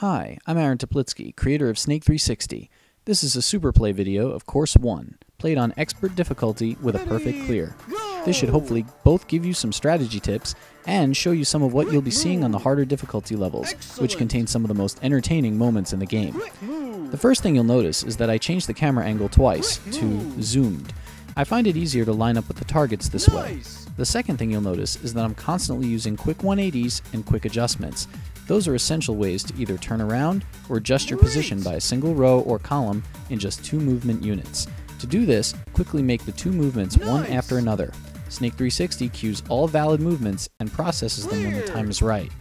Hi, I'm Aaron Teplitsky, creator of Snake360. This is a Superplay video of Course 1, played on expert difficulty with a perfect clear. This should hopefully both give you some strategy tips and show you some of what you'll be seeing on the harder difficulty levels, which contain some of the most entertaining moments in the game. The first thing you'll notice is that I changed the camera angle twice to zoomed. I find it easier to line up with the targets this way. The second thing you'll notice is that I'm constantly using quick 180s and quick adjustments. Those are essential ways to either turn around or adjust your position by a single row or column in just 2 movement units. To do this, quickly make the 2 movements one after another. Snake360 cues all valid movements and processes them when the time is right.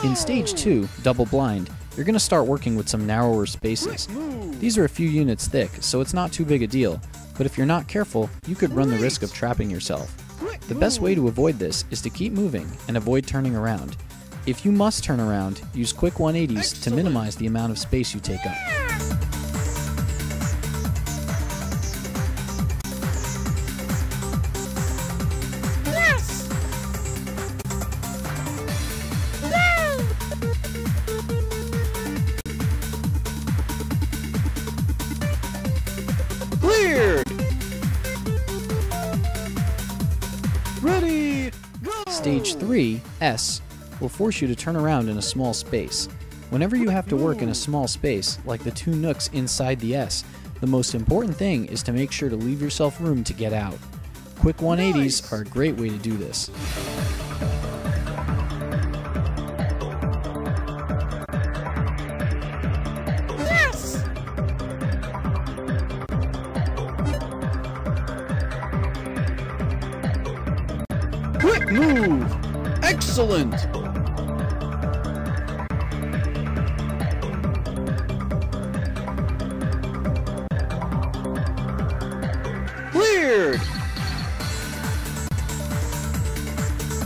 In Stage 2, Double Blind, you're going to start working with some narrower spaces. These are a few units thick, so it's not too big a deal, but if you're not careful, you could run the risk of trapping yourself. The best way to avoid this is to keep moving and avoid turning around. If you must turn around, use quick 180s to minimize the amount of space you take up. Cleared! Ready, go! Stage 3, S, will force you to turn around in a small space. Whenever you have to work in a small space, like the 2 nooks inside the S, the most important thing is to make sure to leave yourself room to get out. Quick 180s are a great way to do this. Quick move! Excellent! Cleared!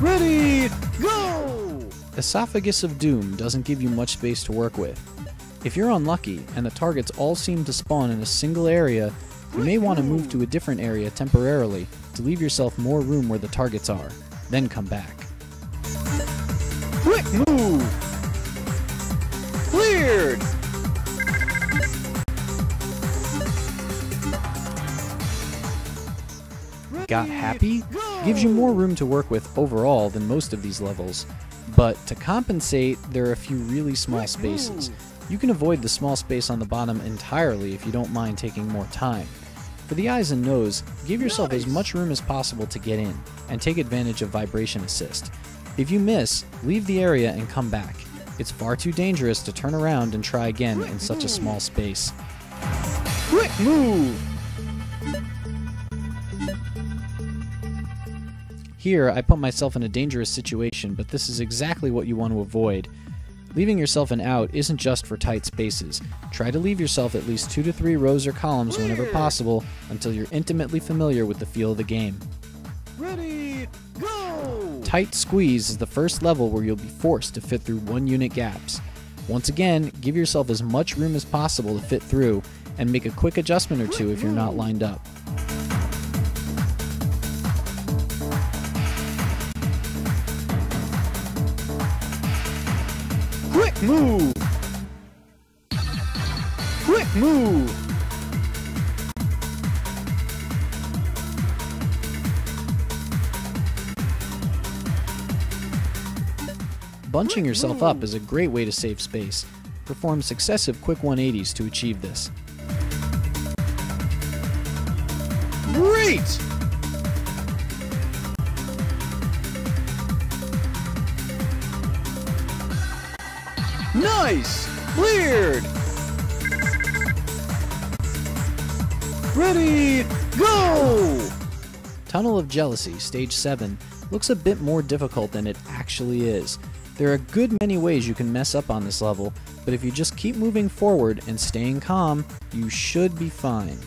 Ready, go! Esophagus of Doom doesn't give you much space to work with. If you're unlucky and the targets all seem to spawn in a single area, you may want to move to a different area temporarily to leave yourself more room where the targets are, then come back. Quick move! Cleared! Got Happy? Gives you more room to work with overall than most of these levels, but to compensate, there are a few really small spaces. You can avoid the small space on the bottom entirely if you don't mind taking more time. For the eyes and nose, give yourself as much room as possible to get in, and take advantage of vibration assist. If you miss, leave the area and come back. It's far too dangerous to turn around and try again in such a small space. Quick move! Here, I put myself in a dangerous situation, but this is exactly what you want to avoid. Leaving yourself an out isn't just for tight spaces. Try to leave yourself at least 2 to 3 rows or columns whenever possible until you're intimately familiar with the feel of the game. Ready, go! Tight Squeeze is the first level where you'll be forced to fit through 1 unit gaps. Once again, give yourself as much room as possible to fit through, and make a quick adjustment or 2 if you're not lined up. Quick move! Quick move! Bunching yourself up is a great way to save space. Perform successive quick 180s to achieve this. Great! Nice! Cleared! Ready, go! Tunnel of Jealousy, Stage 7, looks a bit more difficult than it actually is. There are a good many ways you can mess up on this level, but if you just keep moving forward and staying calm, you should be fine.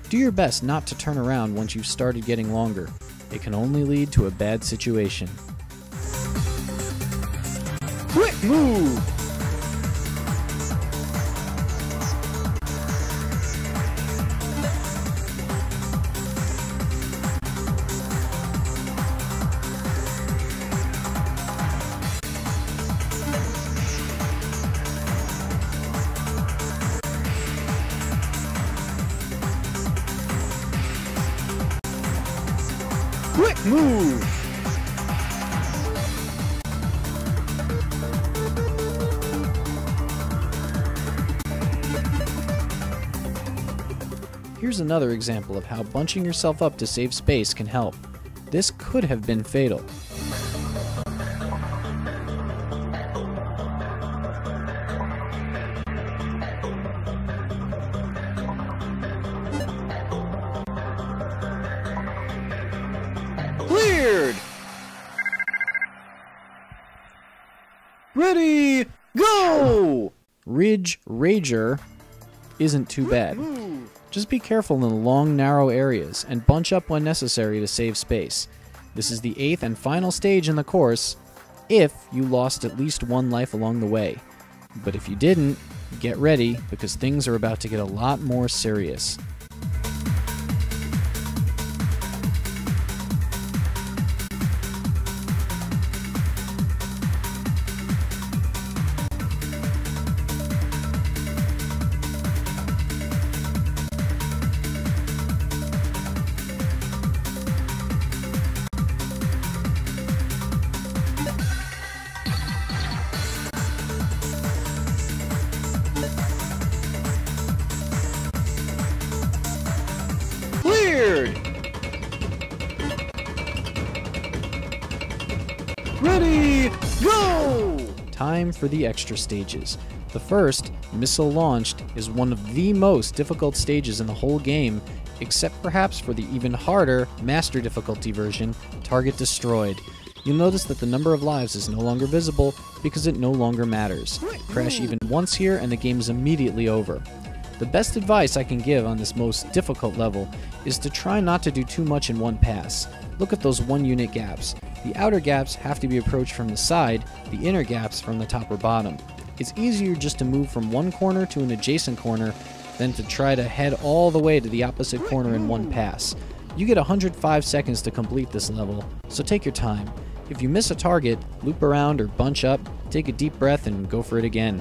Do your best not to turn around once you've started getting longer. It can only lead to a bad situation. Quick move! Here's another example of how bunching yourself up to save space can help. This could have been fatal. Cleared! Ready, go! Ridge Rager isn't too bad. Just be careful in the long, narrow areas and bunch up when necessary to save space. This is the 8th and final stage in the course, if you lost at least one life along the way. But if you didn't, get ready, because things are about to get a lot more serious. Cleared! Ready, go! Time for the extra stages. The first, Missile Launched, is one of the most difficult stages in the whole game, except perhaps for the even harder Master difficulty version, Target Destroyed. You'll notice that the number of lives is no longer visible because it no longer matters. Crash even once here and the game is immediately over. The best advice I can give on this most difficult level is to try not to do too much in one pass. Look at those 1-unit gaps. The outer gaps have to be approached from the side, the inner gaps from the top or bottom. It's easier just to move from one corner to an adjacent corner than to try to head all the way to the opposite corner in one pass. You get 105 seconds to complete this level, so take your time. If you miss a target, loop around or bunch up, take a deep breath and go for it again.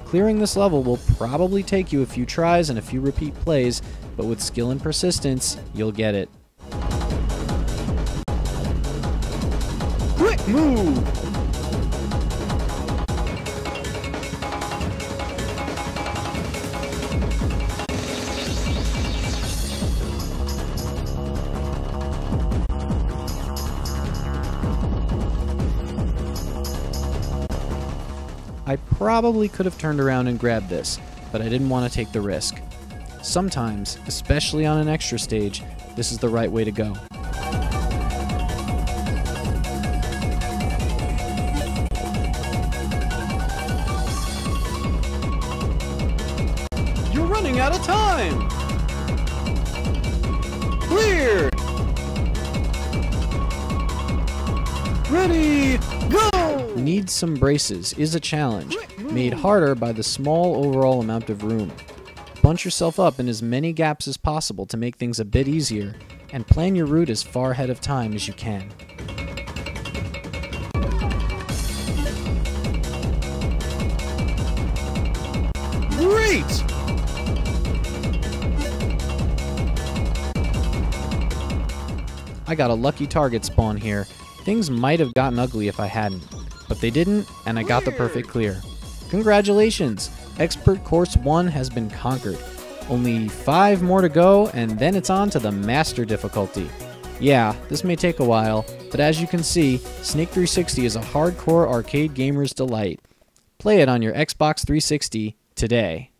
Clearing this level will probably take you a few tries and a few repeat plays, but with skill and persistence, you'll get it. Quick move! I probably could have turned around and grabbed this, but I didn't want to take the risk. Sometimes, especially on an extra stage, this is the right way to go. You're running out of time! Cleared! Ready, go! Need some braces is a challenge, made harder by the small overall amount of room. Bunch yourself up in as many gaps as possible to make things a bit easier, and plan your route as far ahead of time as you can. Great! I got a lucky target spawn here. Things might have gotten ugly if I hadn't, but they didn't, and I got the perfect clear. Congratulations! Expert Course 1 has been conquered. Only 5 more to go, and then it's on to the Master difficulty. Yeah, this may take a while, but as you can see, Snake360 is a hardcore arcade gamer's delight. Play it on your Xbox 360 today.